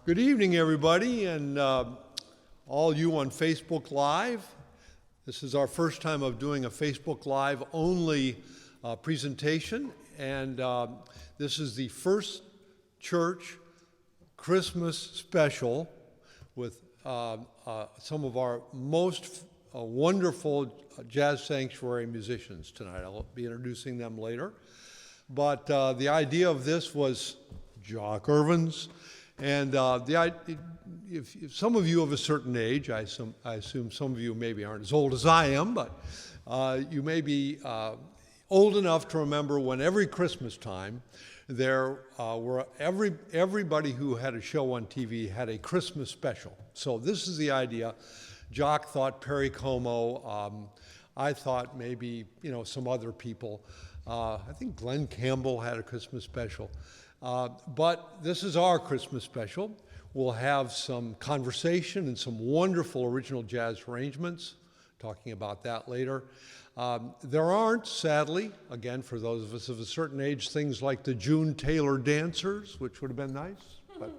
Good evening, everybody, and all you on Facebook Live. This is our first time of doing a Facebook Live only presentation, and this is the first church Christmas special with some of our most wonderful Jazz Sanctuary musicians tonight. I'll be introducing them later. But the idea of this was Jock Irvin's. And if some of you of a certain age, I assume some of you maybe aren't as old as I am, but you may be old enough to remember when every Christmas time there were everybody who had a show on TV had a Christmas special. So this is the idea. Jock thought Perry Como. I thought maybe some other people. I think Glenn Campbell had a Christmas special. But this is our Christmas special. We'll have some conversation and some wonderful original jazz arrangements, talking about that later. There aren't, sadly, again, for those of us of a certain age, things like the June Taylor dancers, which would have been nice. But,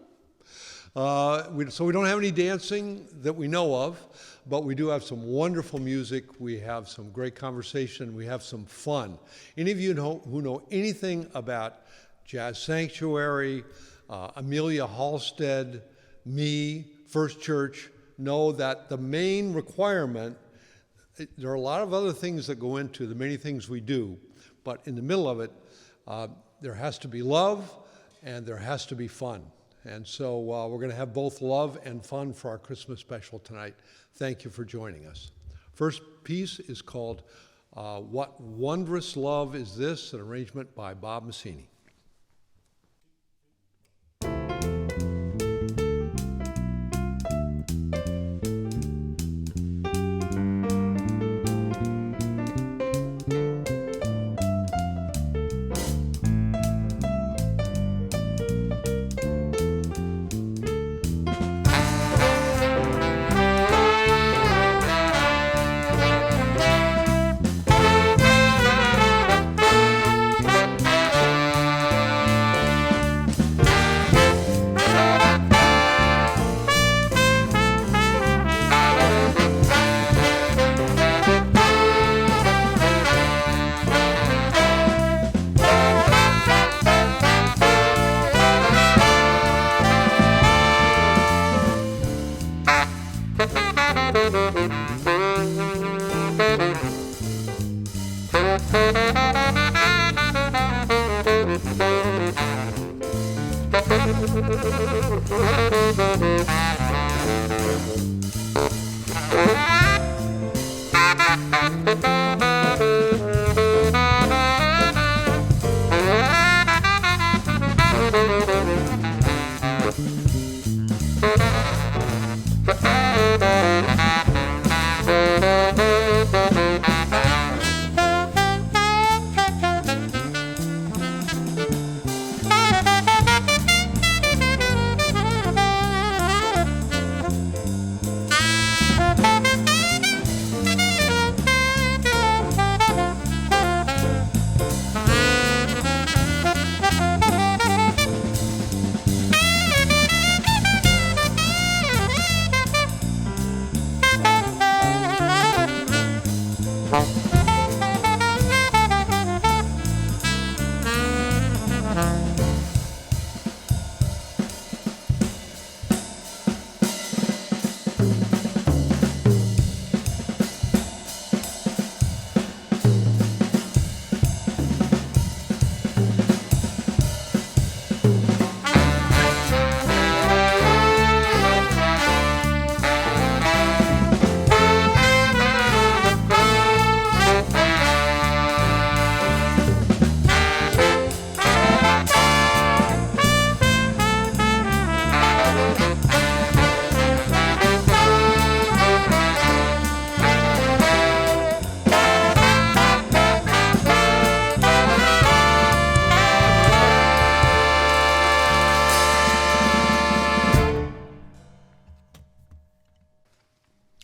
so we don't have any dancing that we know of, but we do have some wonderful music. We have some great conversation. We have some fun. Any of you who know anything about Jazz Sanctuary, Amelia Halstead, me, First Church, know that the main requirement, there are a lot of other things that go into the many things we do, but in the middle of it, there has to be love and there has to be fun. And so we're going to have both love and fun for our Christmas special tonight. Thank you for joining us. First piece is called What Wondrous Love Is This? An arrangement by Bob Messini.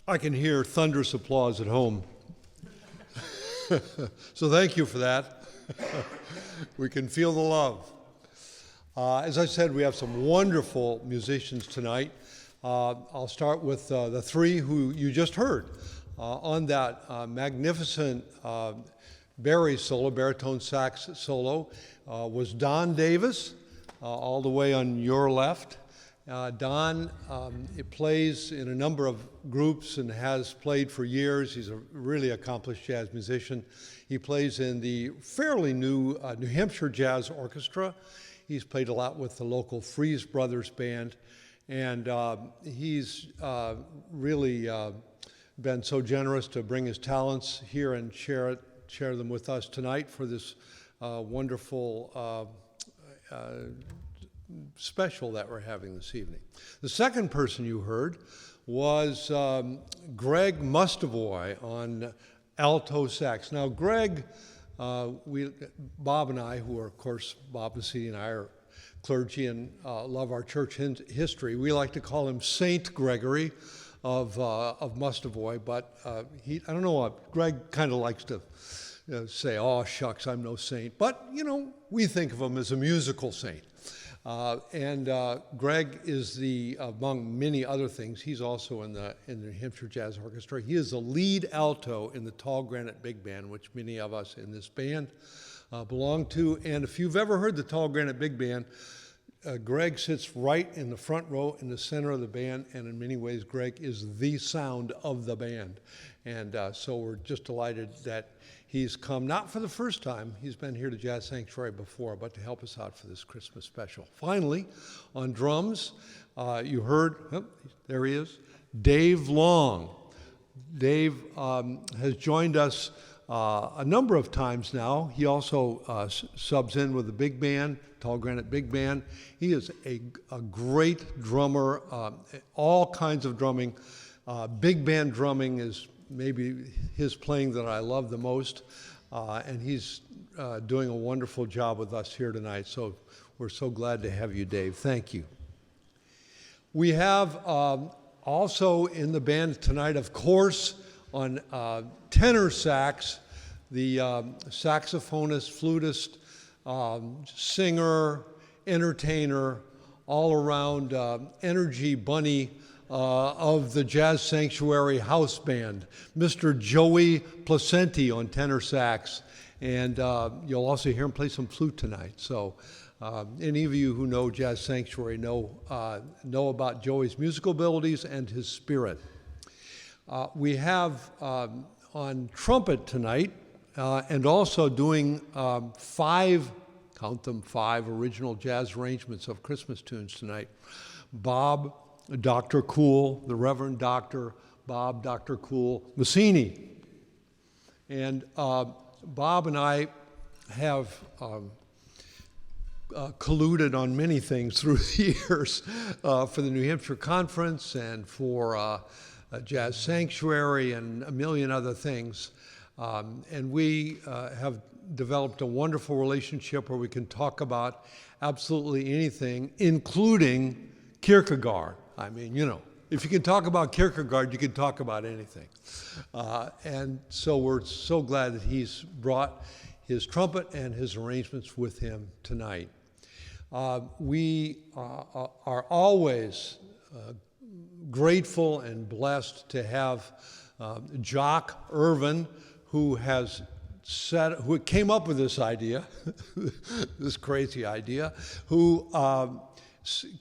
I can hear thunderous applause at home. So thank you for that. We can feel the love. As I said, we have some wonderful musicians tonight. I'll start with the three who you just heard. On that magnificent baritone sax solo was Don Davis, all the way on your left. Don plays in a number of groups and has played for years. He's a really accomplished jazz musician. He plays in the fairly new New Hampshire Jazz Orchestra. He's played a lot with the local Freeze Brothers Band, and he's really been so generous to bring his talents here and share them with us tonight for this wonderful special that we're having this evening. The second person you heard was Greg Mustavoy on alto sax. Now, Greg, Bob and I, who are, of course, Bob Massey and I are clergy and love our church history, we like to call him Saint Gregory of Mustavoy, but I don't know what, Greg kind of likes to say, oh, shucks, I'm no saint, but, we think of him as a musical saint. Greg is among many other things, he's also in the New Hampshire Jazz Orchestra. He is the lead alto in the Tall Granite Big Band, which many of us in this band belong to. And if you've ever heard the Tall Granite Big Band, Greg sits right in the front row in the center of the band, and in many ways, Greg is the sound of the band. And so we're just delighted that he's come, not for the first time, he's been here to Jazz Sanctuary before, but to help us out for this Christmas special. Finally, on drums, you heard, there he is, Dave Long. Dave has joined us a number of times now. He also subs in with the big band, Tall Granite Big Band. He is a great drummer, all kinds of drumming. Big band drumming is maybe his playing that I love the most, and he's doing a wonderful job with us here tonight, so we're so glad to have you, Dave. Thank you. We have also in the band tonight, of course, on tenor sax, the saxophonist, flutist, singer, entertainer, all-around energy bunny of the Jazz Sanctuary House Band, Mr. Joey Placenti on tenor sax, and you'll also hear him play some flute tonight. So any of you who know Jazz Sanctuary know about Joey's musical abilities and his spirit. We have on trumpet tonight, and also doing five original jazz arrangements of Christmas tunes tonight, Bob Dr. Cool, the Reverend Dr. Bob Dr. Cool Massini. And Bob and I have colluded on many things through the years for the New Hampshire Conference and for Jazz Sanctuary and a million other things. And we have developed a wonderful relationship where we can talk about absolutely anything, including Kierkegaard. I mean, if you can talk about Kierkegaard, you can talk about anything. And so we're so glad that he's brought his trumpet and his arrangements with him tonight. We are always grateful and blessed to have Jock Irvin, who came up with this idea, this crazy idea, who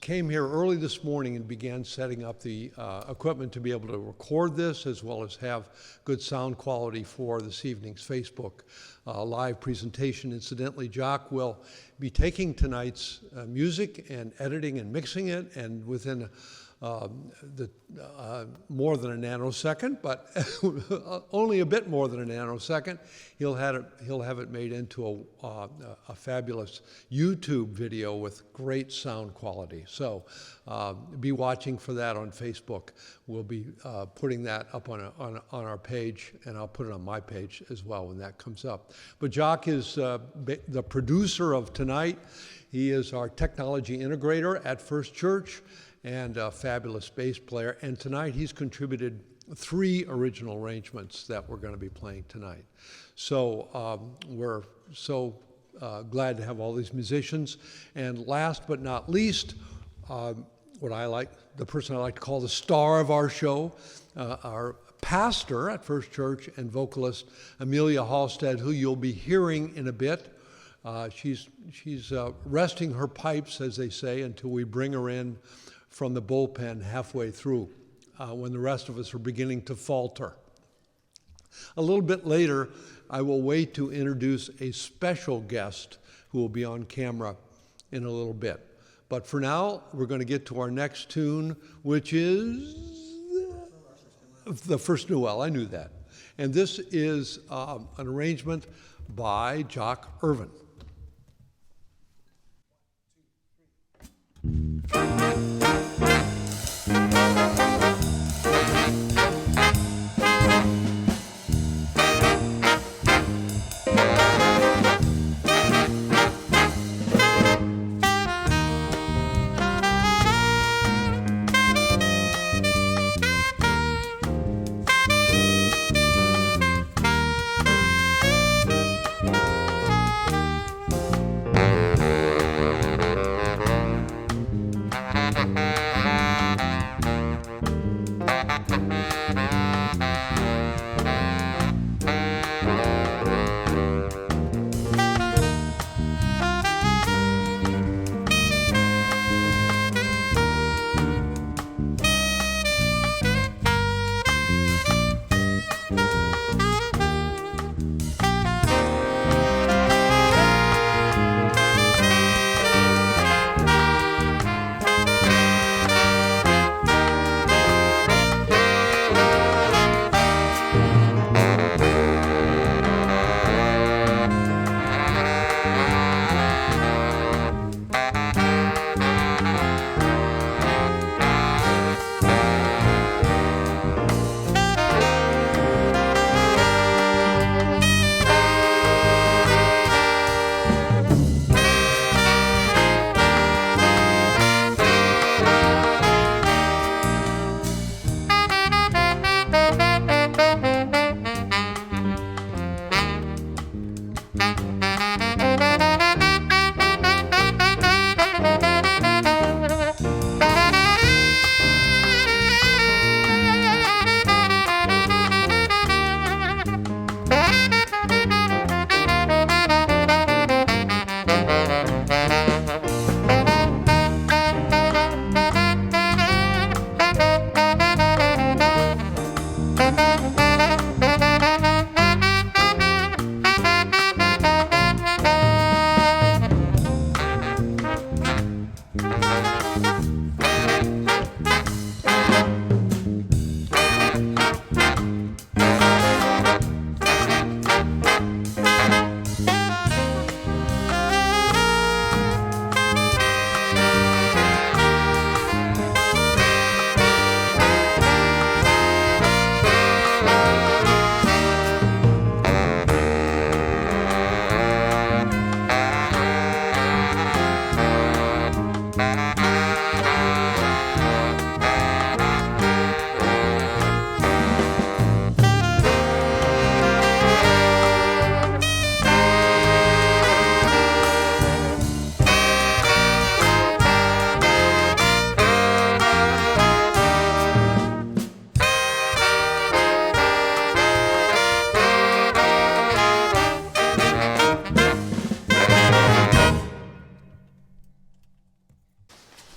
came here early this morning and began setting up the equipment to be able to record this, as well as have good sound quality for this evening's Facebook live presentation. Incidentally, Jock will be taking tonight's music and editing and mixing it, and within more than a nanosecond, but only a bit more than a nanosecond, he'll have it made into a fabulous YouTube video with great sound quality. So be watching for that on Facebook. We'll be putting that up on our page, and I'll put it on my page as well when that comes up. But Jock is the producer of tonight. He is our technology integrator at First Church, and a fabulous bass player. And tonight he's contributed 3 original arrangements that we're going to be playing tonight. So we're so glad to have all these musicians. And last but not least, the person I like to call the star of our show, our pastor at First Church and vocalist Amelia Halstead, who you'll be hearing in a bit. She's resting her pipes, as they say, until we bring her in from the bullpen halfway through, when the rest of us are beginning to falter. A little bit later, I will wait to introduce a special guest who will be on camera in a little bit. But for now, we're going to get to our next tune, which is the first Noel. I knew that. And this is an arrangement by Jock Irvin.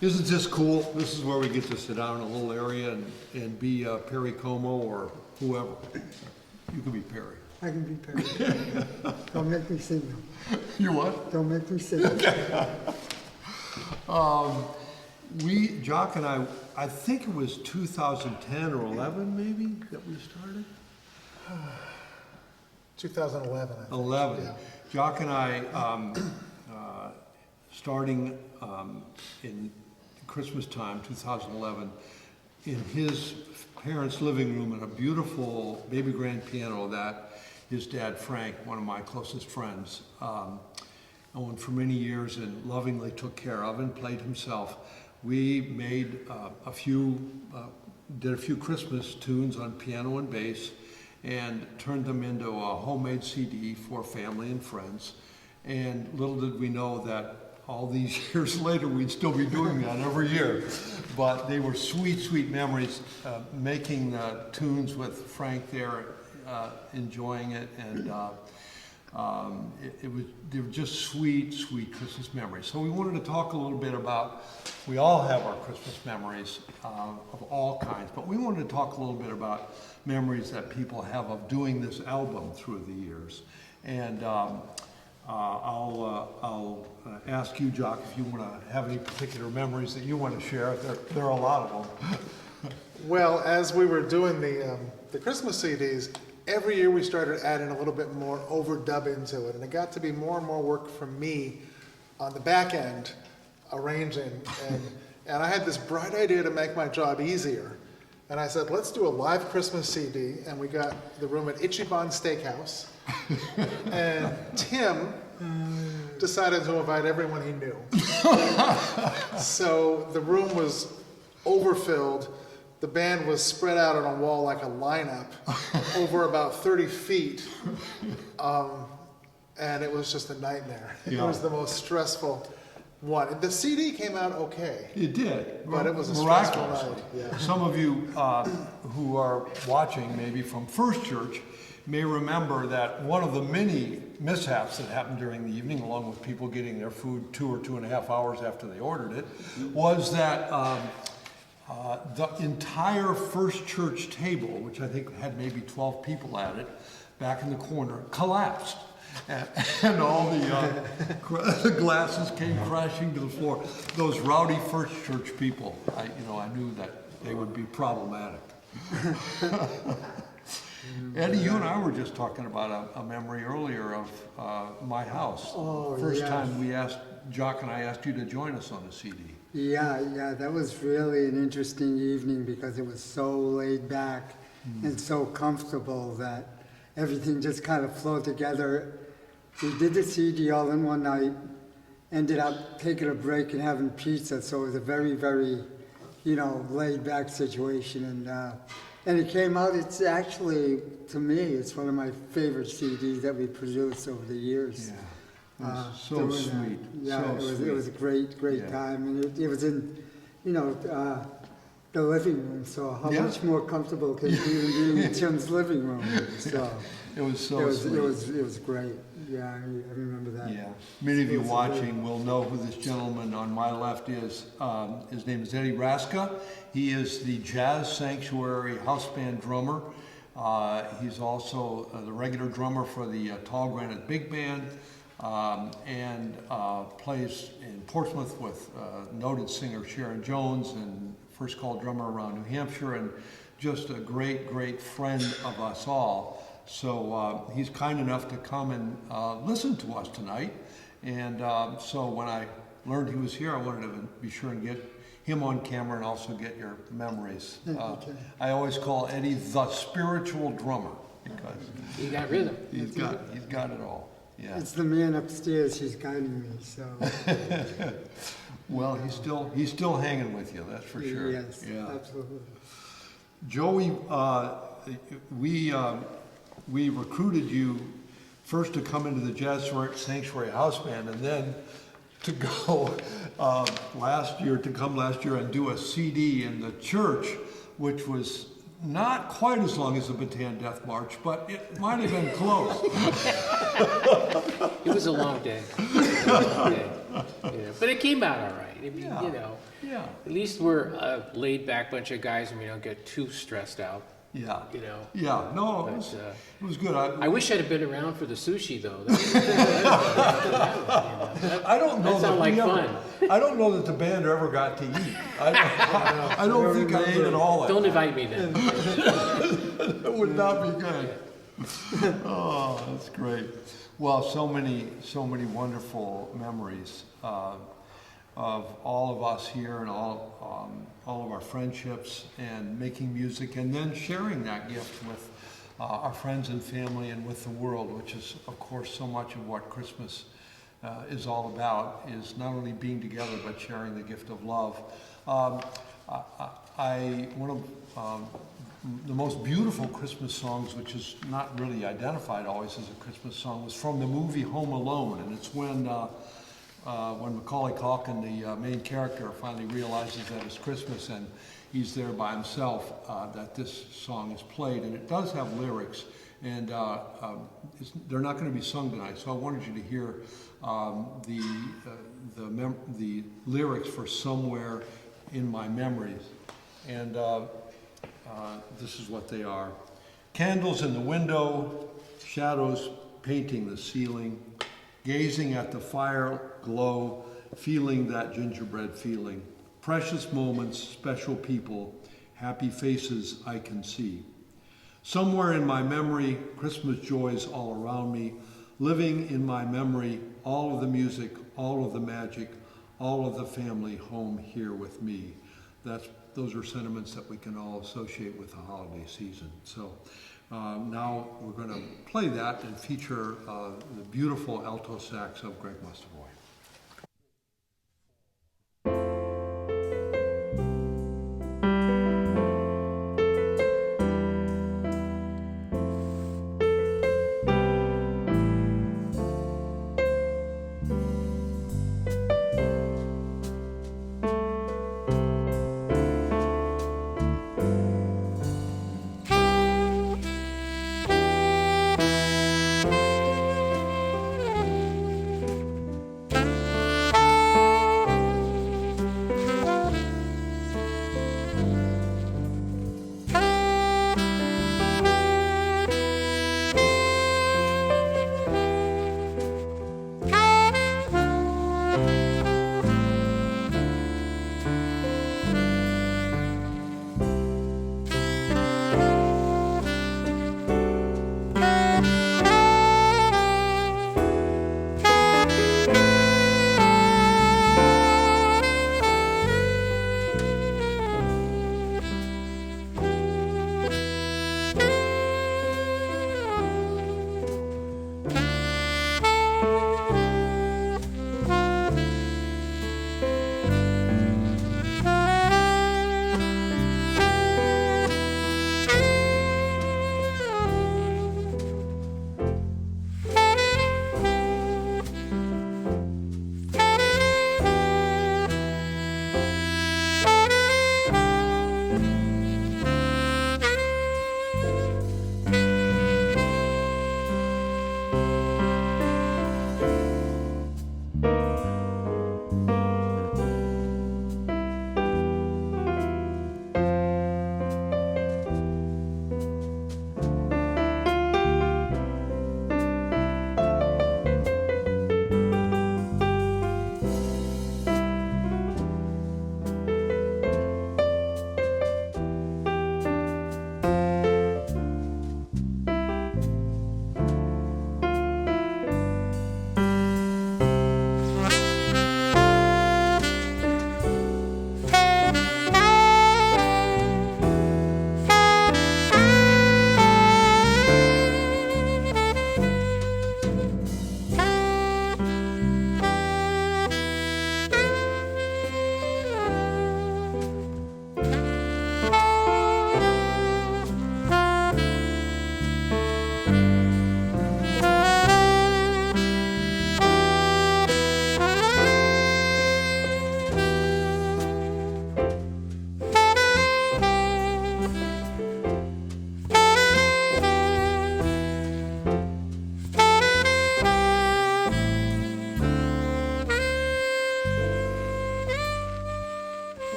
Isn't this cool? This is where we get to sit down in a little area and be Perry Como or whoever. You can be Perry. I can be Perry. Don't make me sing them. You what? Don't make me sing. Jock and I think it was 2010 or 11 maybe that we started? 2011, I think. 11. Yeah. Jock and I, starting in Christmas time, 2011, in his parents' living room in a beautiful baby grand piano that his dad, Frank, one of my closest friends, owned for many years and lovingly took care of and played himself. We made did a few Christmas tunes on piano and bass and turned them into a homemade CD for family and friends. And little did we know that all these years later, we'd still be doing that every year. But they were sweet, sweet memories, making tunes with Frank there, enjoying it, and they were just sweet, sweet Christmas memories. So we wanted to talk a little bit about, we all have our Christmas memories of all kinds, but we wanted to talk a little bit about memories that people have of doing this album through the years. And I'll ask you, Jock, if you want to have any particular memories that you want to share. There are a lot of them. Well, as we were doing the Christmas CDs, every year we started adding a little bit more overdub into it, and it got to be more and more work for me on the back end, arranging, and I had this bright idea to make my job easier. And I said, let's do a live Christmas CD, and we got the room at Ichiban Steakhouse. And Tim decided to invite everyone he knew. So the room was overfilled. The band was spread out on a wall like a lineup over about 30 feet. And it was just a nightmare. Yeah. It was the most stressful one. The CD came out okay. It did. But it was a miraculous. stressful night. Yeah. Some of you who are watching, maybe from First Church, may remember that one of the many mishaps that happened during the evening, along with people getting their food 2 or 2.5 hours after they ordered it, was that the entire First Church table, which I think had maybe 12 people at it, back in the corner, collapsed. And all the glasses came crashing to the floor. Those rowdy First Church people, I knew that they would be problematic. Eddie, you and I were just talking about a memory earlier of my house. Oh, First yes. time Jock and I asked you to join us on the CD. Yeah, that was really an interesting evening because it was so laid back and so comfortable that everything just kind of flowed together. We did the CD all in one night, ended up taking a break and having pizza, so it was a very, very, laid back situation. And it came out, it's actually, to me, it's one of my favorite CDs that we produced over the years. Yeah, it was so sweet. Yeah, so it was a great Yeah. time. And it was in, the living room, so how Yeah. much more comfortable can you be in Tim's living room? So It was so sweet. it was great. Yeah, I remember that. Yeah, many of you It was watching will know who this gentleman on my left is. His name is Eddie Raska. He is the Jazz Sanctuary house band drummer. He's also the regular drummer for the Tall Granite Big Band, and plays in Portsmouth with noted singer Sharon Jones, and first call drummer around New Hampshire, and just a great, great friend of us all. So he's kind enough to come and listen to us tonight. And so when I learned he was here, I wanted to be sure and get him on camera and also get your memories. Okay. I always call Eddie the spiritual drummer because You got rhythm. he's got it all. Yeah. It's the man upstairs, he's guiding me, so. Well, he's still hanging with you, that's for sure. Yes, Yeah. absolutely. Joey, we recruited you first to come into the Jazz Sanctuary House Band, and then to go last year and do a CD in the church, which was not quite as long as the Bataan Death March, but it might have been close. It was a long day. It was a long day. Yeah. But it came out all right. I mean, Yeah. Yeah. at least we're a laid back bunch of guys and we don't get too stressed out. Yeah. No, No, But, it was good. I wish I'd have been around for the sushi though. I don't know That sounded like we ever- fun. I don't know that the band ever got to eat. I don't think I ate it all. Don't invite me then. It would not be good. Oh, that's great. Well, so many wonderful memories of all of us here and all of our friendships and making music and then sharing that gift with our friends and family and with the world, which is, of course, so much of what Christmas is all about, is not only being together but sharing the gift of love. one of the most beautiful Christmas songs, which is not really identified always as a Christmas song, was from the movie Home Alone, and it's when Macaulay Culkin, the main character, finally realizes that it's Christmas and he's there by himself, that this song is played, and it does have lyrics, and they're not going to be sung tonight, so I wanted you to hear the lyrics for Somewhere in My Memories, and this is what they are. Candles in the window, shadows painting the ceiling, gazing at the fire glow, feeling that gingerbread feeling. Precious moments, special people, happy faces I can see. Somewhere in my memory, Christmas joys all around me, living in my memory, all of the music, all of the magic, all of the family home here with me. Those are sentiments that we can all associate with the holiday season. So now we're going to play that and feature the beautiful alto sax of Greg Mustaboy.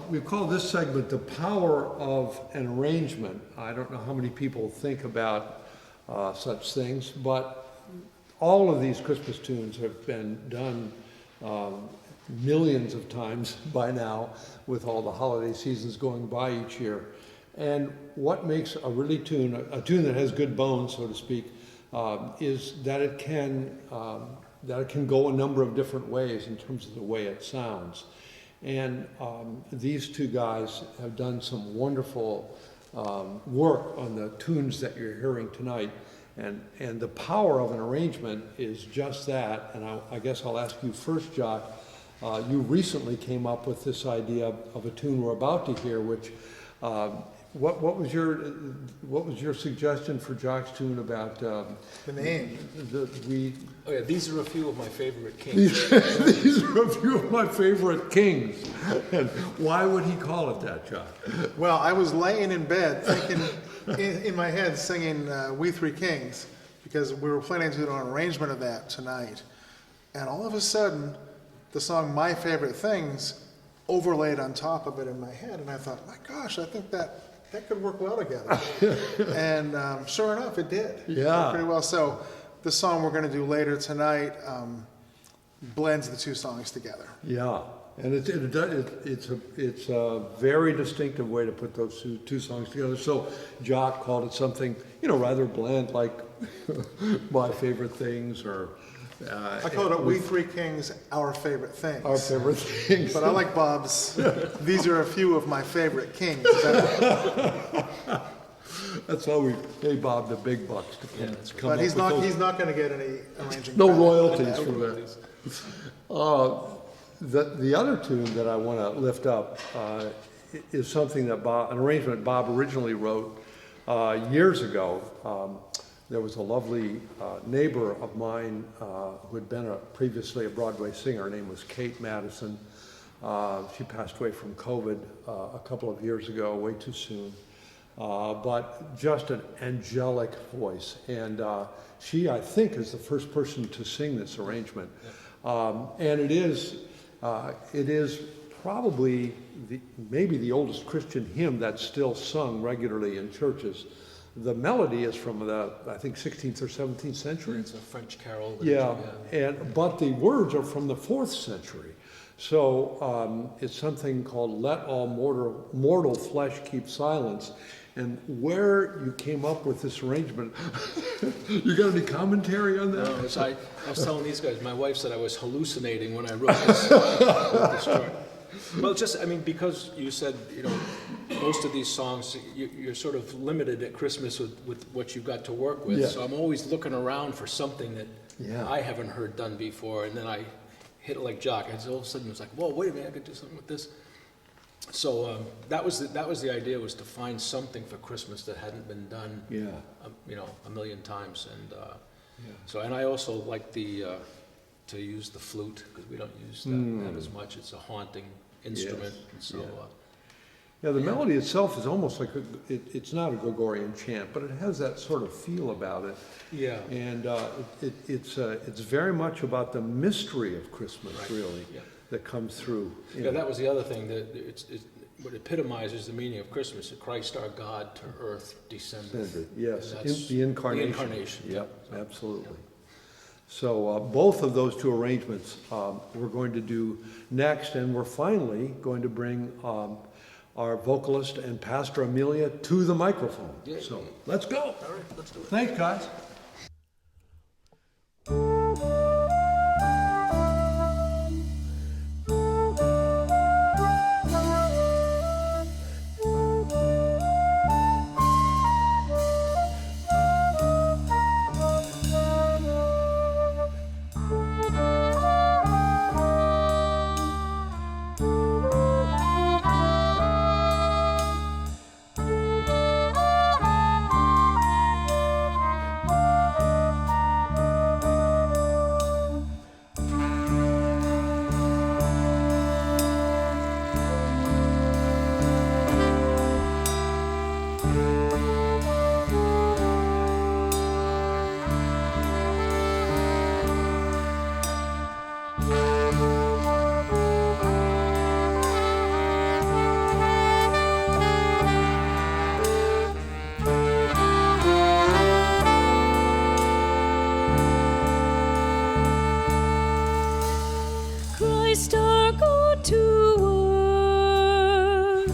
We call this segment The Power of an Arrangement. I don't know how many people think about such things, but all of these Christmas tunes have been done millions of times by now with all the holiday seasons going by each year. And what makes a really tune, a tune that has good bones, so to speak, is that it can go a number of different ways in terms of the way it sounds. And these two guys have done some wonderful work on the tunes that you're hearing tonight. And the power of an arrangement is just that. And I guess I'll ask you first, Jock. You recently came up with this idea of a tune we're about to hear, which what was your suggestion for Jock's tune about The name. Oh yeah, these are a few of my favorite kings. These are a few of my favorite kings. And why would he call it that, Jock? Well, I was laying in bed thinking in my head singing We Three Kings because we were planning to do an arrangement of that tonight. And all of a sudden, the song My Favorite Things overlaid on top of it in my head. And I thought, my gosh, I think that could work well together. And sure enough, it did. Yeah. Pretty well. So the song we're going to do later tonight blends the two songs together. Yeah, and it's a very distinctive way to put those two songs together. So Jock called it something, rather bland, like My Favorite Things, or I call it We Three Kings, Our Favorite Things. Our Favorite Things. But I like Bob's. These are a few of my favorite kings. That's why we pay Bob the big bucks to come But up he's with those. not going to get any arranging. No credit. royalties for that. The other tune that I want to lift up is something that an arrangement Bob originally wrote years ago. There was a lovely neighbor of mine who had been previously a Broadway singer. Her name was Kate Madison. She passed away from COVID a couple of years ago, way too soon. But just an angelic voice. And she, I think, is the first person to sing this arrangement. And it is probably maybe the oldest Christian hymn that's still sung regularly in churches. The melody is from I think 16th or 17th century. It's a French carol. But the words are from the 4th century. So it's something called "Let All Mortal Flesh Keep Silence." And where you came up with this arrangement, you got any commentary on that? No, I was telling these guys, my wife said I was hallucinating when I wrote this chart. Well, because you said, most of these songs, you're sort of limited at Christmas with what you've got to work with. Yeah. So I'm always looking around for something that Yeah. I haven't heard done before. And then I hit it like Jock. And all of a sudden it was like, whoa, wait a minute, I could do something with this. So that was the idea, was to find something for Christmas that hadn't been done, a million times. And so, and I also like to use the flute, because we don't use that as much. It's a haunting instrument. Yes. And so, The melody itself is almost like it's not a Gregorian chant, but it has that sort of feel about it. yeah. And it's very much about the mystery of Christmas, really, Yeah. that comes through. Yeah, that was the other thing, that what epitomizes the meaning of Christmas, that Christ our God to earth descended. Yes, And that's the incarnation. The incarnation. Yep, absolutely. So both of those two arrangements we're going to do next, and we're finally going to bring our vocalist and Pastor Amelia to the microphone. Yay. So let's go. All right, let's do it. Thanks, guys. Christ our God to earth.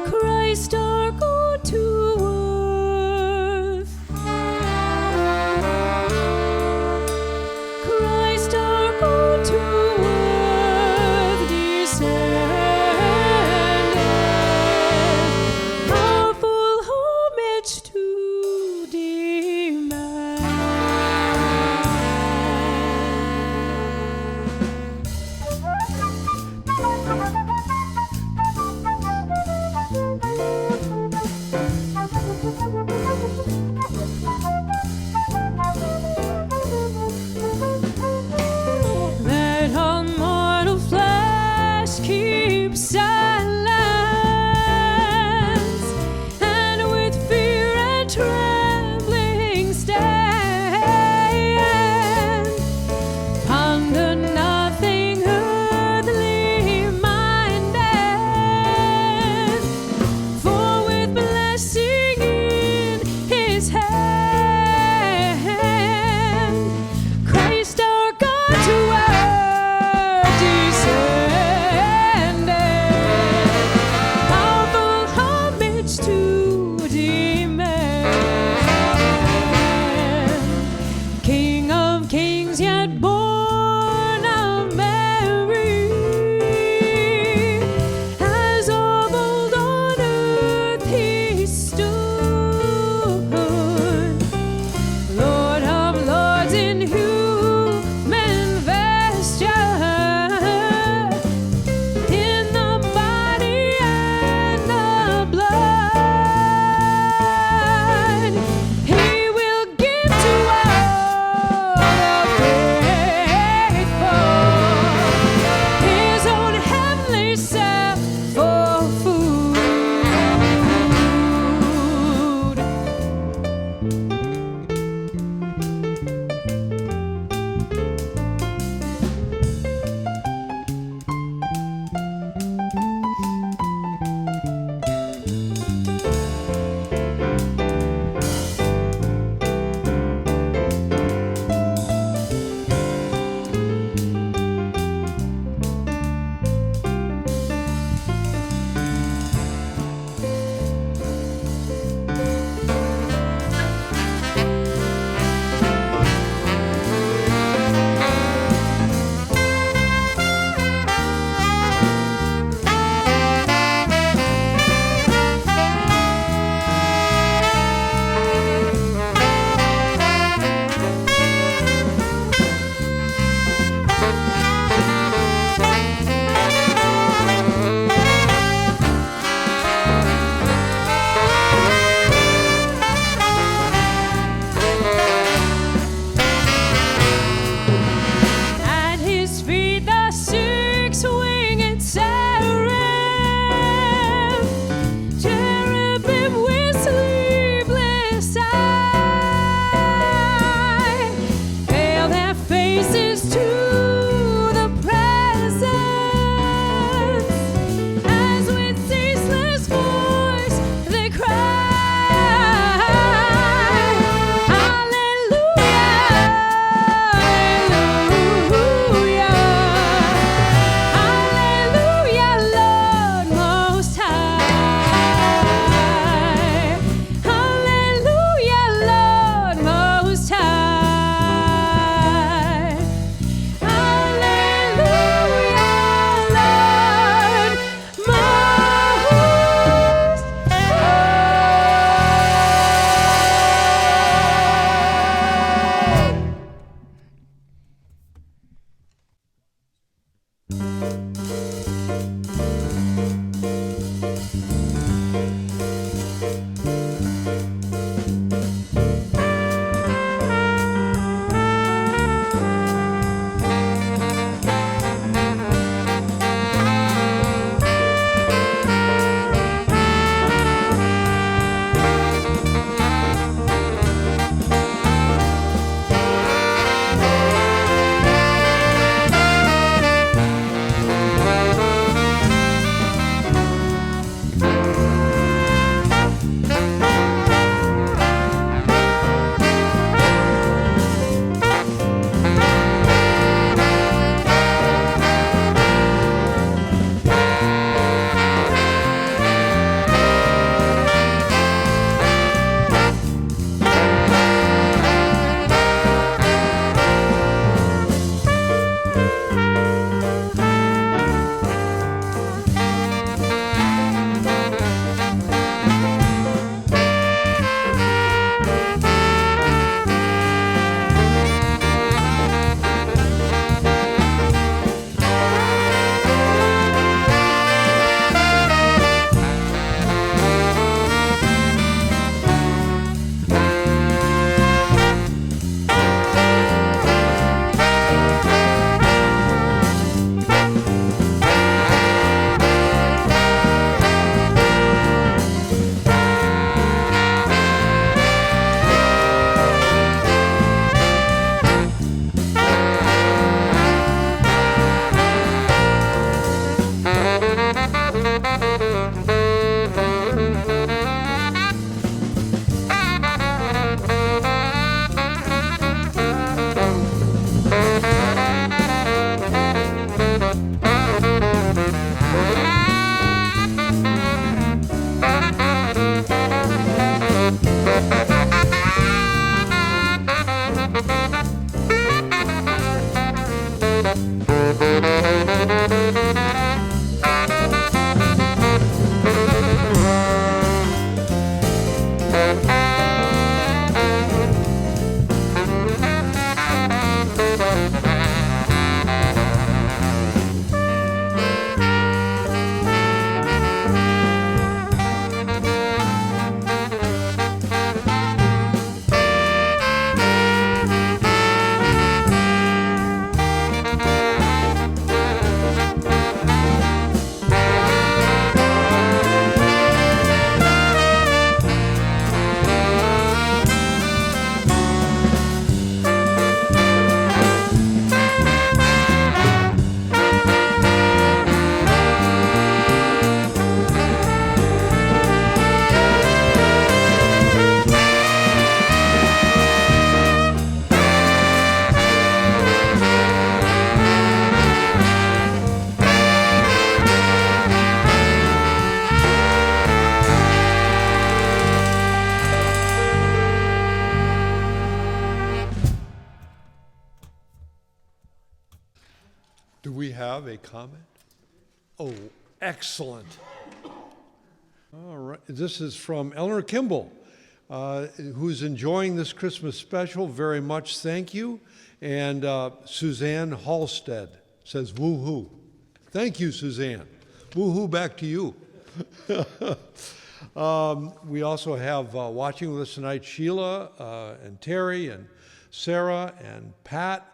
Christ our God to earth. Christ our God to earth descended, powerful of trembling stand. Ponder nothing earthly minded, for with blessing in his hand, Christ our God to earth descended, powerful homage to demand. King of kings, yet born of Mary, as of old on earth he stood, Do we have a comment? Oh, excellent. All right. This is from Eleanor Kimball, who's enjoying this Christmas special very much. Thank you. And Suzanne Halstead says, woo-hoo. Thank you, Suzanne. Woo-hoo back to you. We also have watching with us tonight Sheila and Terry and Sarah and Pat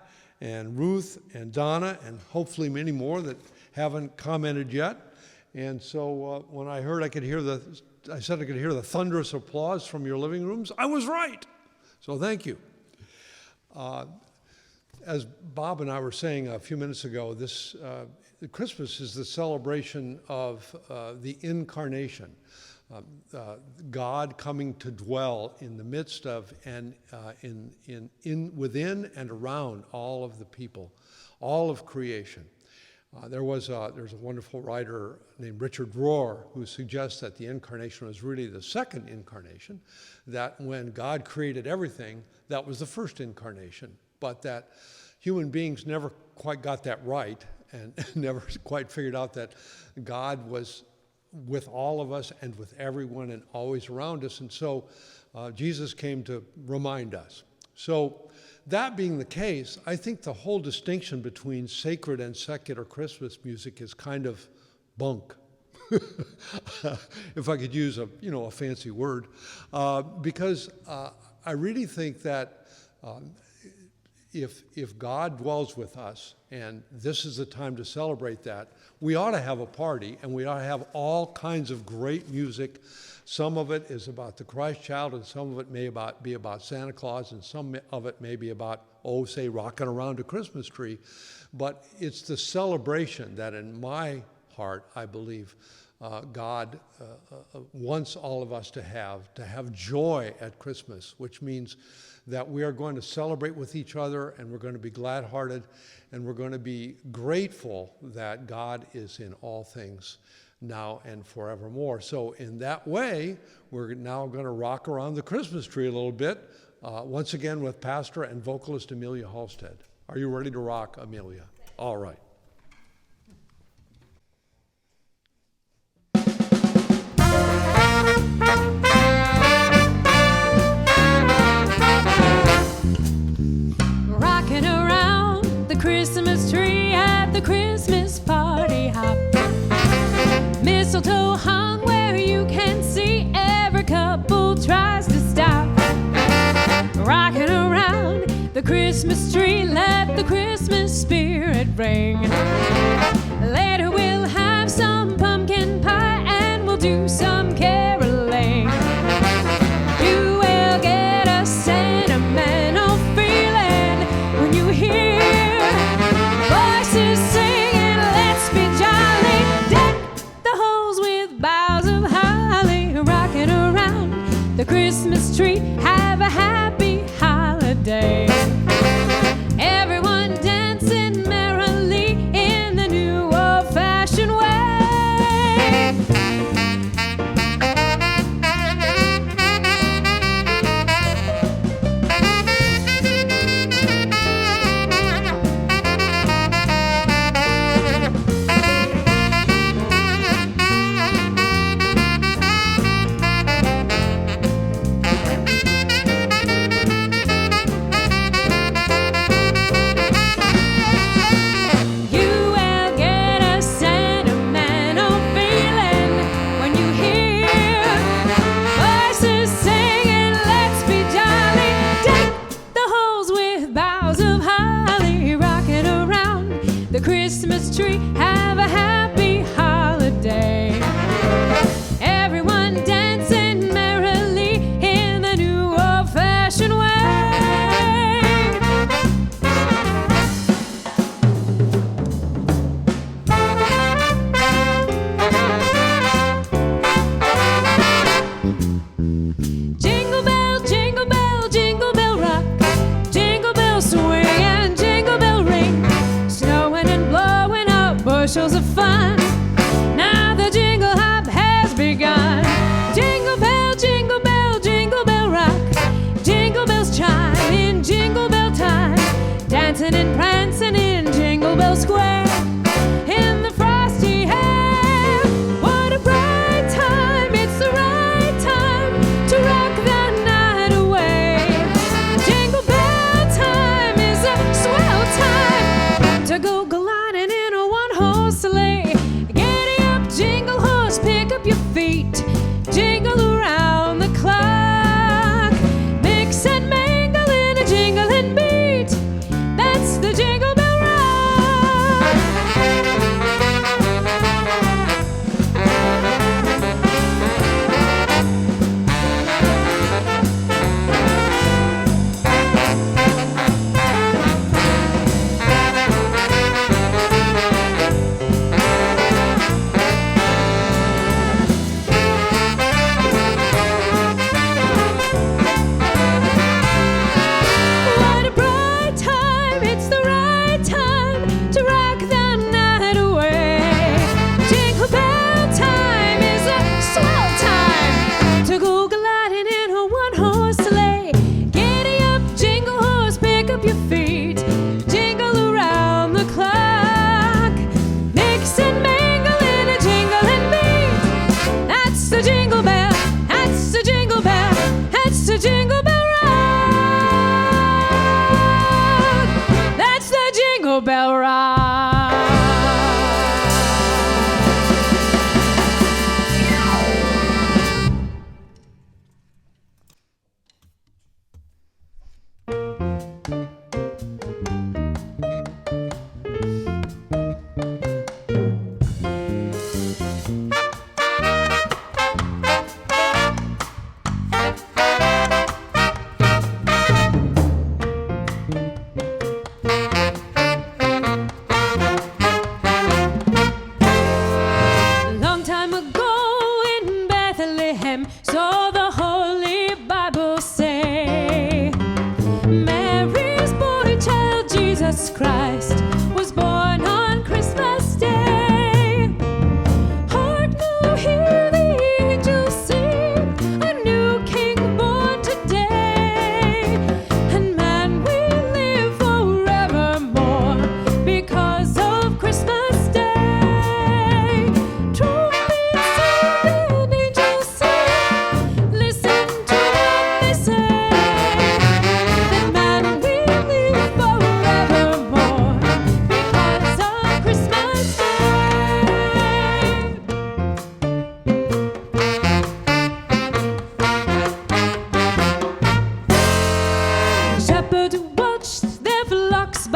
and Ruth and Donna and hopefully many more that haven't commented yet. And so when I heard I could hear the thunderous applause from your living rooms, I was right. So thank you. As Bob and I were saying a few minutes ago, Christmas is the celebration of the incarnation. God coming to dwell in the midst of and within and around all of the people, all of creation. There's a wonderful writer named Richard Rohr who suggests that the incarnation was really the second incarnation, that when God created everything, that was the first incarnation, but that human beings never quite got that right and never quite figured out that God was with all of us and with everyone and always around us. And so Jesus came to remind us. So that being the case, I think the whole distinction between sacred and secular Christmas music is kind of bunk, if I could use a fancy word, because I really think that if God dwells with us, and this is the time to celebrate that, we ought to have a party, and we ought to have all kinds of great music. Some of it is about the Christ child, and some of it may be about Santa Claus, and some of it may be about, say, rocking around a Christmas tree. But it's the celebration that in my heart, I believe, God wants all of us to have joy at Christmas, which means that we are going to celebrate with each other, and we're going to be glad-hearted, and we're going to be grateful that God is in all things now and forevermore. So in that way, we're now going to rock around the Christmas tree a little bit, once again with pastor and vocalist Amelia Halstead. Are you ready to rock, Amelia? All right. Rocking around the Christmas tree at the Christmas party hop. Mistletoe hung where you can see every couple tries to stop. Rocking around the Christmas tree, let the Christmas spirit ring. Later we'll have some pumpkin pie and we'll do some caroling. You will get a sentimental feeling when you hear voices singing, let's be jolly. Deck the halls with boughs of holly, rocking around the Christmas tree. Have a happy holiday. Everyone dancing merrily in the new old-fashioned way. Christmas tree, have a happy holiday. Everyone dancing merrily in the new old-fashioned way. Jingle bell, jingle bell, jingle bell rock. Jingle bell swing and jingle bell ring. Snowing and blowing up bushels of fun. Now the jingle hop has begun. Jingle bell, jingle bell, jingle bell rock. Jingle bells chime in jingle bell time. Dancing and prancing in Jingle Bell Square.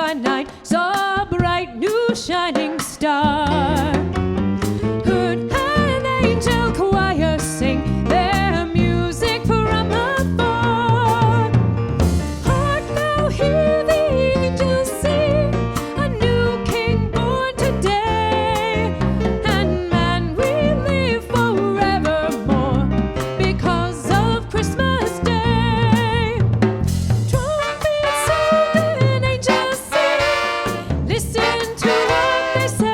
by night, saw a bright new shining star. Heard an angel choir sing their music from afar. Hark now, hear the angels sing, a new king born today. And man, we live forevermore because of Christmas Day. Trumpets sound and angels sing, listen to what they say.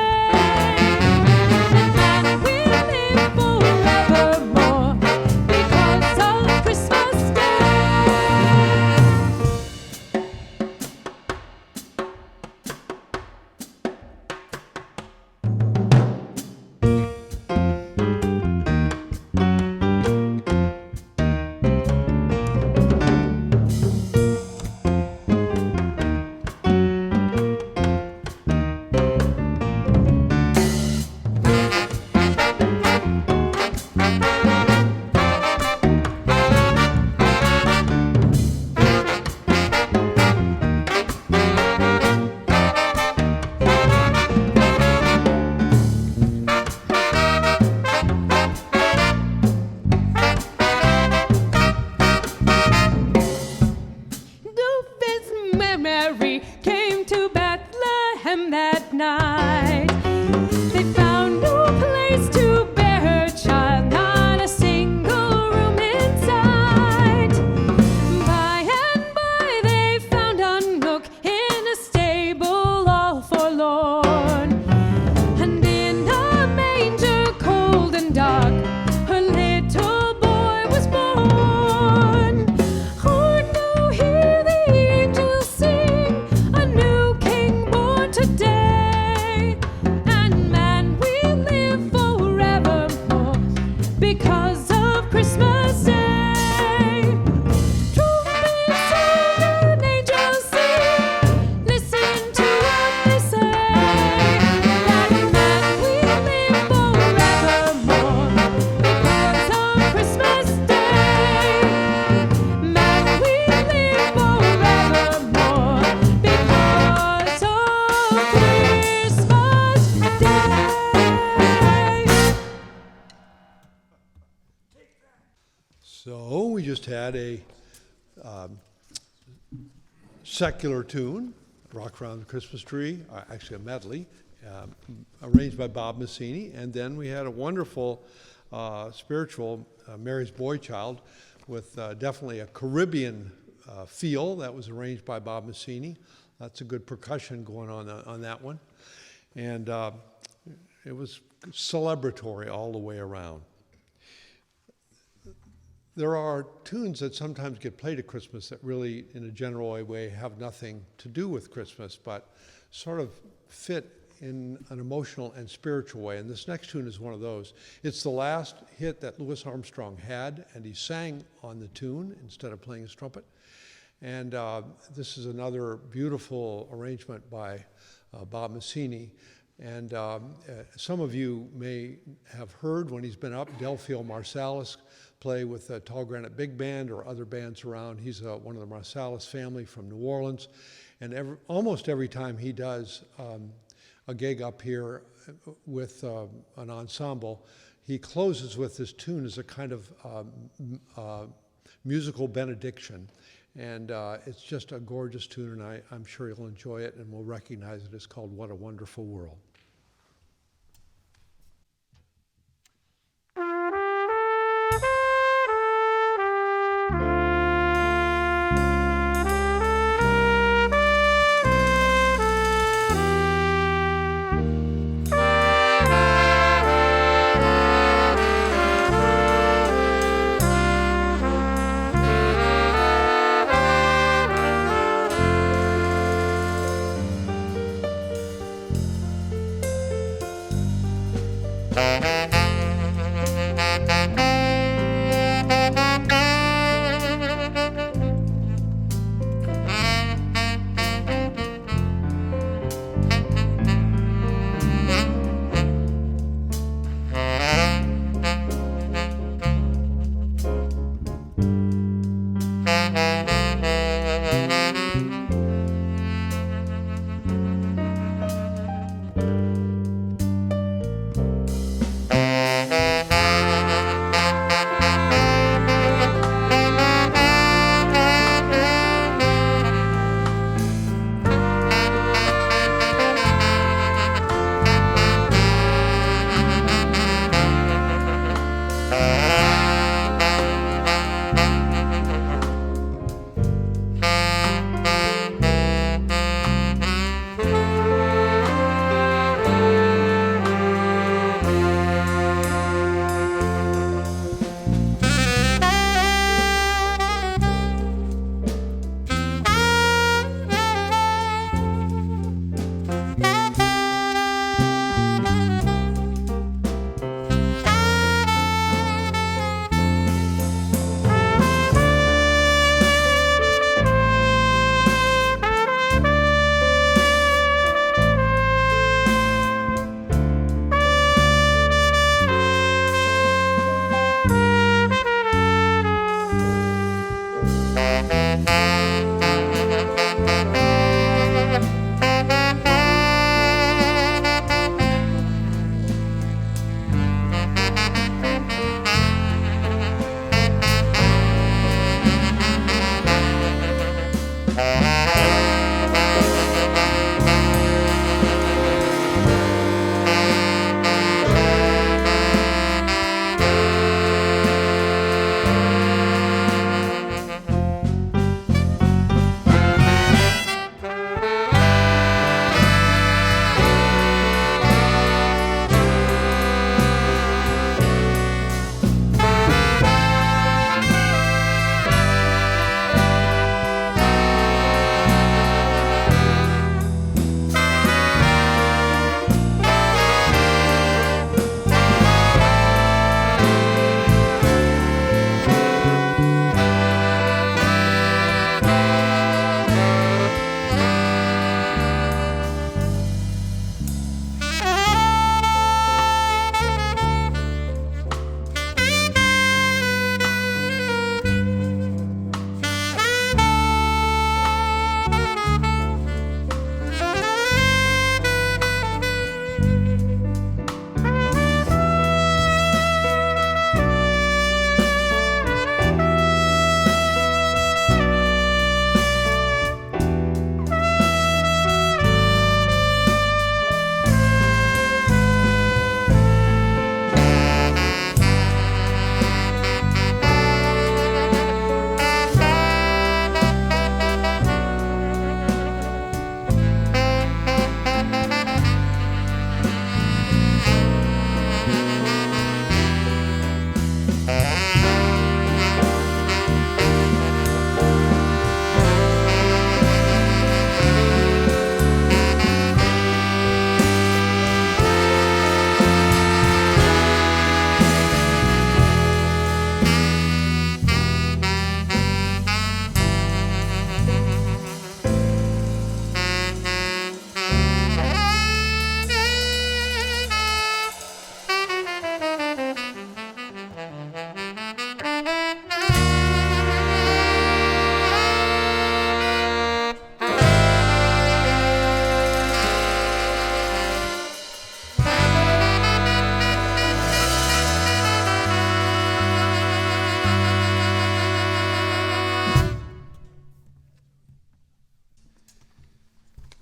And man, we live forevermore because of Christmas Day. Doofus Mary came to Bethlehem that night. They found no place to bear her child, not a single room inside. By and by they found a nook in a stable all forlorn. And in a manger cold and dark, her little boy was born. Hark now, hear the angels sing, a new king born today. And man, we live forevermore because of Christmas Day. Trumpets sound and angels sing, listen to what they say. That man, we live forevermore because of Christmas Day. Man, we live forevermore because of Christmas Day. So we just had a secular tune, Rock Around the Christmas Tree, actually a medley, arranged by Bob Messini. And then we had a wonderful spiritual, Mary's Boy Child, with definitely a Caribbean feel that was arranged by Bob Messini. That's a good percussion going on that one. And it was celebratory all the way around. There are tunes that sometimes get played at Christmas that really, in a general way, have nothing to do with Christmas, but sort of fit in an emotional and spiritual way. And this next tune is one of those. It's the last hit that Louis Armstrong had, and he sang on the tune instead of playing his trumpet. And this is another beautiful arrangement by Bob Messini. And some of you may have heard when he's been up, Delphio Marsalis play with the Tall Granite Big Band or other bands around. He's one of the Marsalis family from New Orleans. And almost every time he does a gig up here with an ensemble, he closes with this tune as a kind of musical benediction. And it's just a gorgeous tune, and I'm sure you'll enjoy it, and we'll recognize it. It's called What a Wonderful World.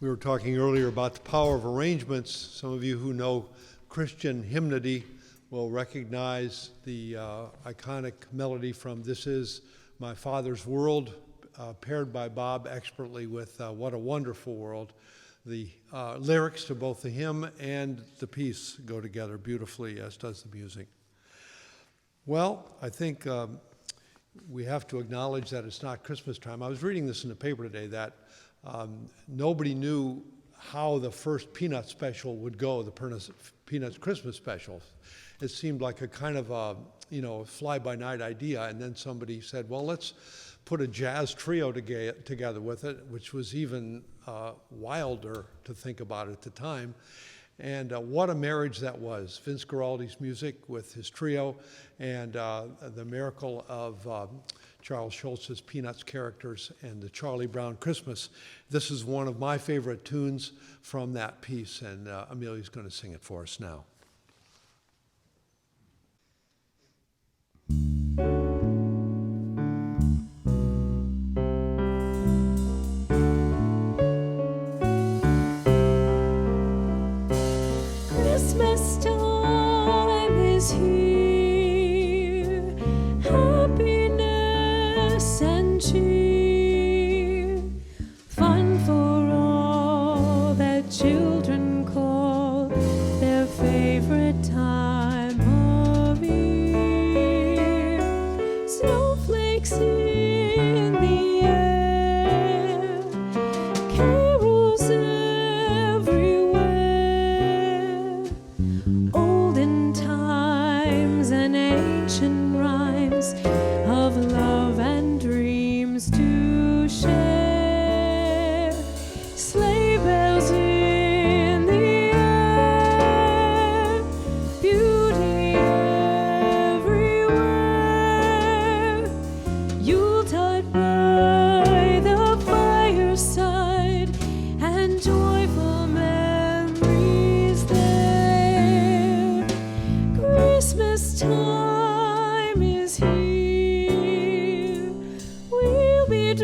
We were talking earlier about the power of arrangements. Some of you who know Christian hymnody will recognize the iconic melody from This Is My Father's World, paired by Bob expertly with What a Wonderful World. The lyrics to both the hymn and the piece go together beautifully, as does the music. Well, I think we have to acknowledge that it's not Christmas time. I was reading this in the paper today that nobody knew how the first Peanuts special would go, the Peanuts Christmas special. It seemed like a kind of a, fly-by-night idea, and then somebody said, well, let's put a jazz trio together with it, which was even wilder to think about at the time. And what a marriage that was. Vince Guaraldi's music with his trio and the miracle of Charles Schulz's Peanuts characters and the Charlie Brown Christmas. This is one of my favorite tunes from that piece, and Amelia's going to sing it for us now. Christmas time is here, happiness and cheer, fun for all that children call their favorite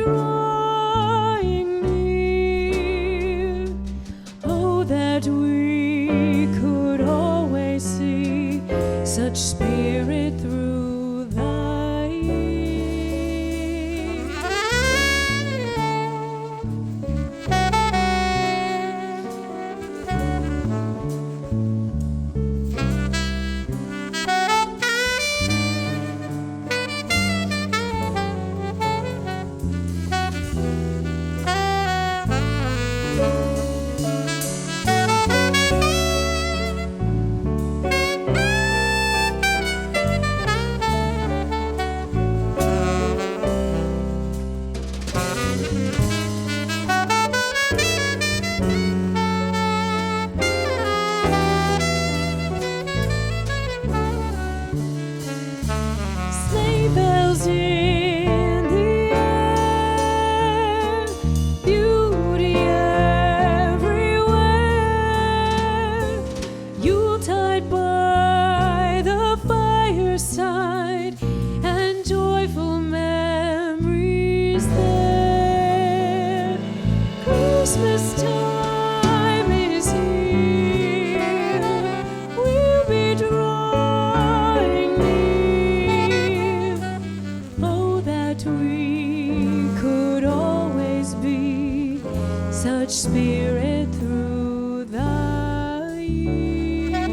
drawing near. Oh, that we could always see such spirit through the year. Sleigh bells in the air, beauty everywhere. Yuletide by the fireside, and joyful memories there. Christmas time is here, we'll be drawing near. Oh, that we could always be such spirit through the year.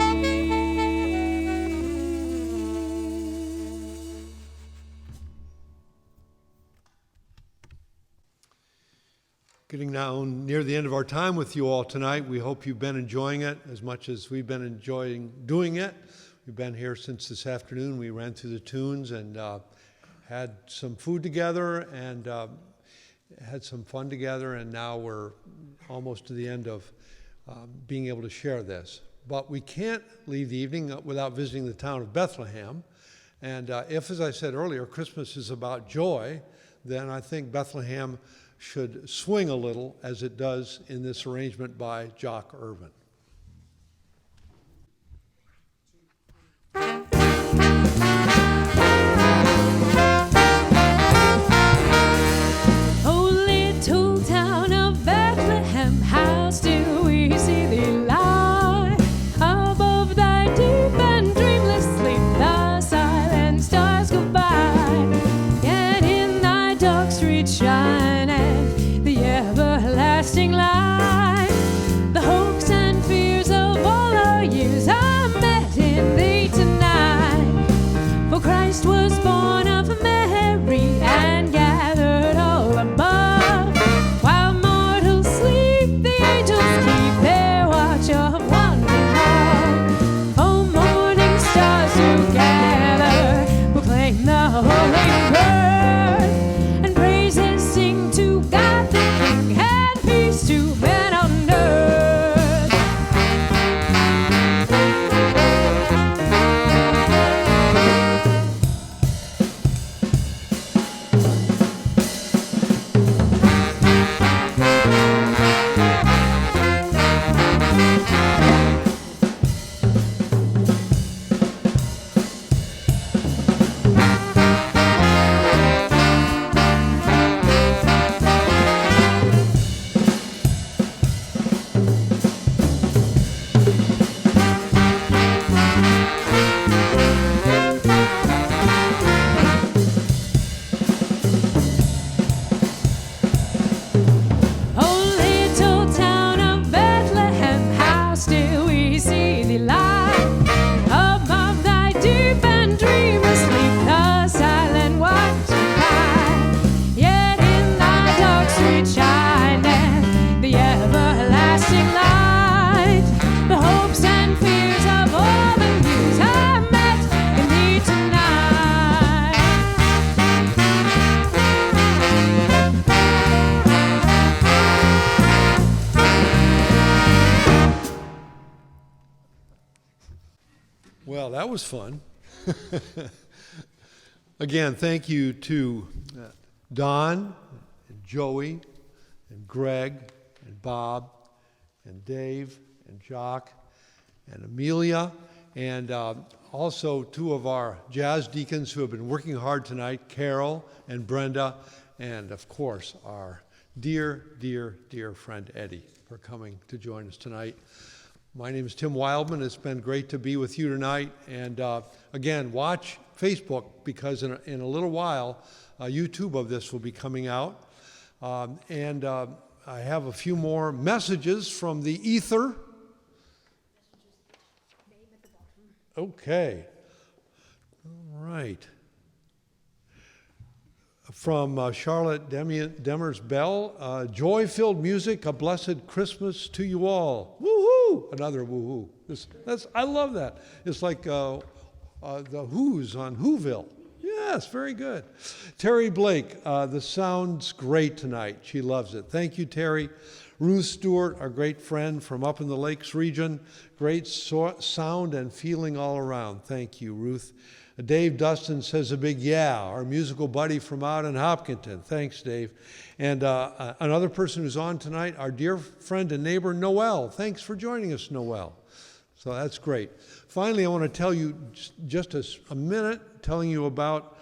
Getting now near the end of our time with you all tonight. We hope you've been enjoying it as much as we've been enjoying doing it. We've been here since this afternoon. We ran through the tunes and had some food together and had some fun together, and now we're almost to the end of being able to share this. But we can't leave the evening without visiting the town of Bethlehem. And if, as I said earlier, Christmas is about joy, then I think Bethlehem should swing a little, as it does in this arrangement by Jock Irvin. Oh, little town of Bethlehem, how still we see thee lie. Above thy deep and dreamless sleep, the silent stars go by. Yet in thy dark street shineth the everlasting light. The hopes and fears of all our years are met in thee tonight. For Christ was born of Mary and gathered all above. While mortals sleep, the angels keep their watch of wondering love. Oh, morning stars together proclaim the holy birth, and praises sing to God the King, and peace to men on earth. Oh, little town of Bethlehem, how still we see thee lie. Above thy deep and dreamless sleep, the silent watch by. Yet in thy dark street shineth the everlasting light. The hopes and fears of all the years are met in thee tonight. Well, that was fun. Again, thank you to Don and Joey and Greg and Bob and Dave and Jock and Amelia, and also two of our jazz deacons who have been working hard tonight, Carol and Brenda, and of course, our dear, dear, dear friend Eddie for coming to join us tonight. My name is Tim Wildman. It's been great to be with you tonight. And again, watch Facebook because in a little while, YouTube of this will be coming out. I have a few more messages from the ether. Okay. All right. From Charlotte Demers Bell, joy-filled music, a blessed Christmas to you all. Woo-hoo! Another woo-hoo. I love that. It's like the Who's on Whoville. Yes, very good. Terry Blake, the sound's great tonight. She loves it. Thank you, Terry. Ruth Stewart, our great friend from up in the Lakes region. Great sound and feeling all around. Thank you, Ruth. Dave Dustin says a big yeah, our musical buddy from out in Hopkinton. Thanks, Dave. And another person who's on tonight, our dear friend and neighbor, Noel. Thanks for joining us, Noel. So that's great. Finally, I want to tell you just a minute, telling you about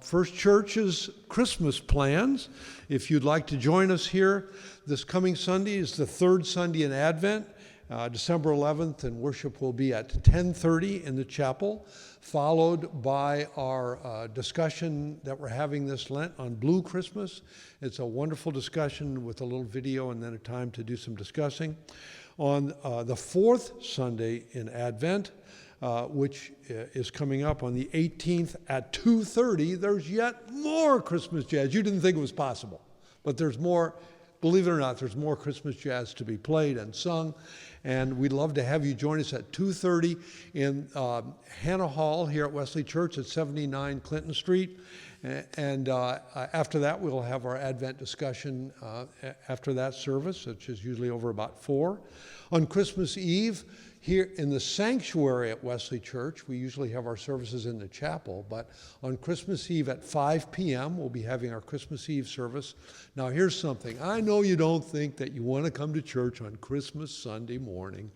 First Church's Christmas plans. If you'd like to join us here, this coming Sunday is the third Sunday in Advent, December 11th, and worship will be at 10:30 in the chapel, followed by our discussion that we're having this Lent on Blue Christmas. It's a wonderful discussion with a little video and then a time to do some discussing. On the fourth Sunday in Advent, which is coming up on the 18th at 2:30, there's yet more Christmas jazz. You didn't think it was possible, but there's more. Believe it or not, there's more Christmas jazz to be played and sung, and we'd love to have you join us at 2:30 in Hannah Hall here at Wesley Church at 79 Clinton Street. And after that, we'll have our Advent discussion after that service, which is usually over about 4. On Christmas Eve, here in the sanctuary at Wesley Church, we usually have our services in the chapel, but on Christmas Eve at 5 p.m., we'll be having our Christmas Eve service. Now, here's something. I know you don't think that you want to come to church on Christmas Sunday morning,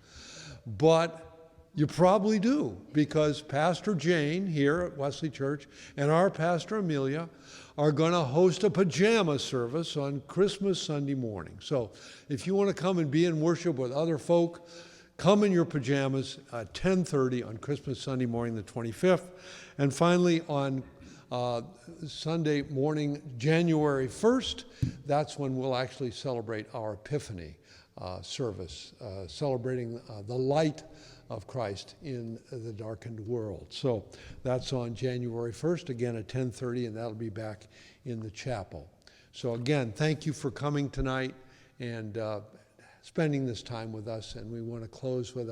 but you probably do, because Pastor Jane here at Wesley Church and our Pastor Amelia are going to host a pajama service on Christmas Sunday morning. So if you want to come and be in worship with other folk, come in your pajamas at 10:30 on Christmas Sunday morning, the 25th. And finally, on Sunday morning, January 1st, that's when we'll actually celebrate our Epiphany service, celebrating the light of Christ in the darkened world. So that's on January 1st, again at 10:30, and that'll be back in the chapel. So again, thank you for coming tonight and spending this time with us. And we want to close with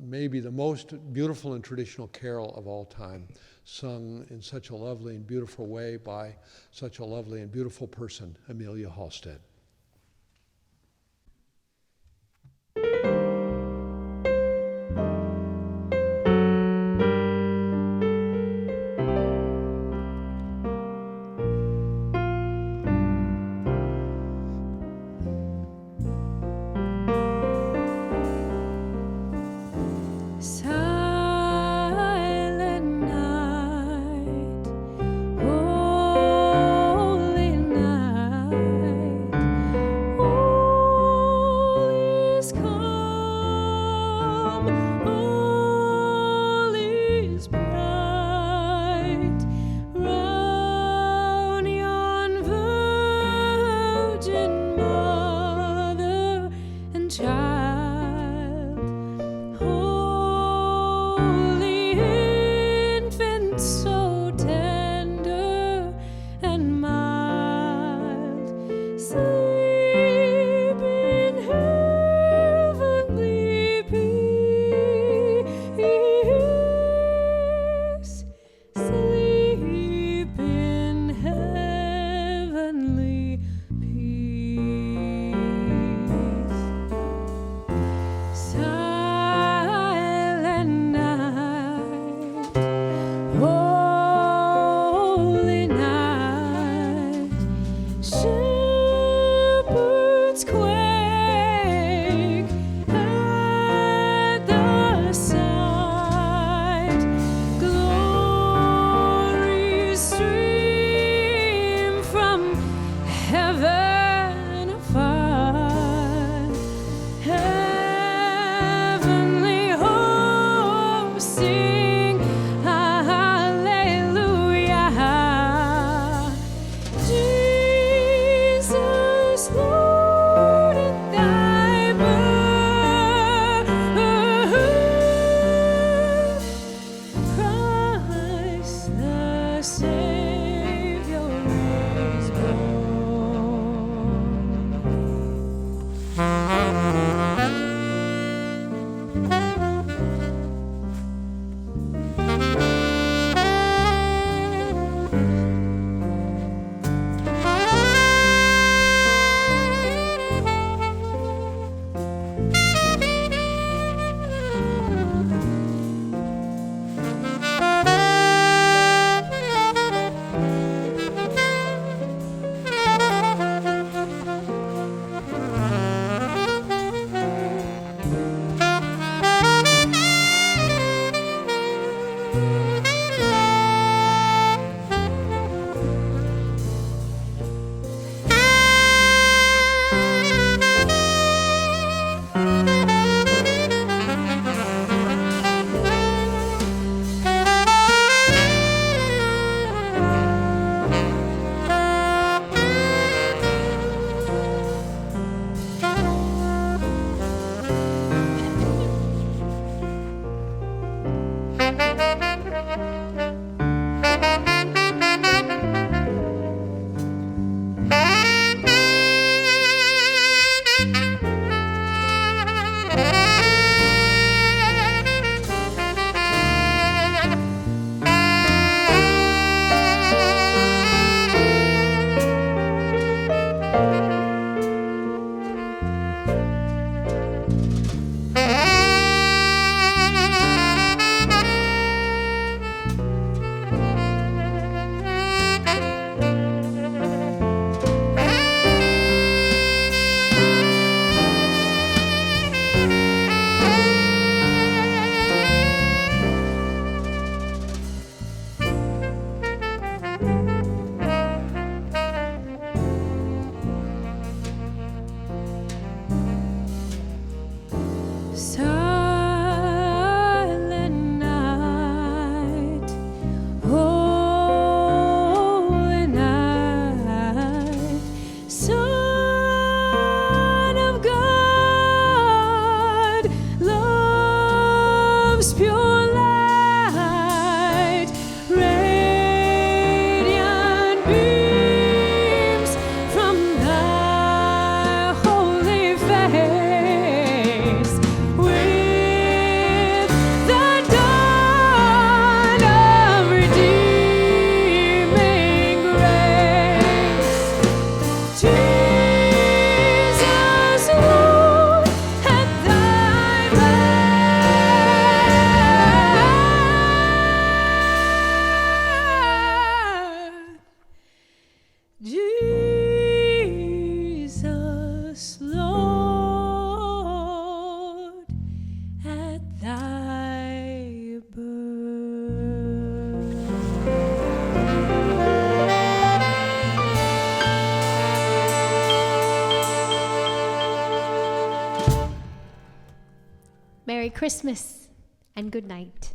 maybe the most beautiful and traditional carol of all time, sung in such a lovely and beautiful way by such a lovely and beautiful person, Amelia Halstead. From heaven afar, heavenly hosts sing hallelujah. Jesus, Lord, at thy birth, Christ the Savior is silent night, holy night, Son of God, love's pure light, radiant beams from thy holy face, with the dawn of redeeming grace. Jesus, Lord, at thy birth, Jesus, Lord, at thy birth. Merry Christmas and good night.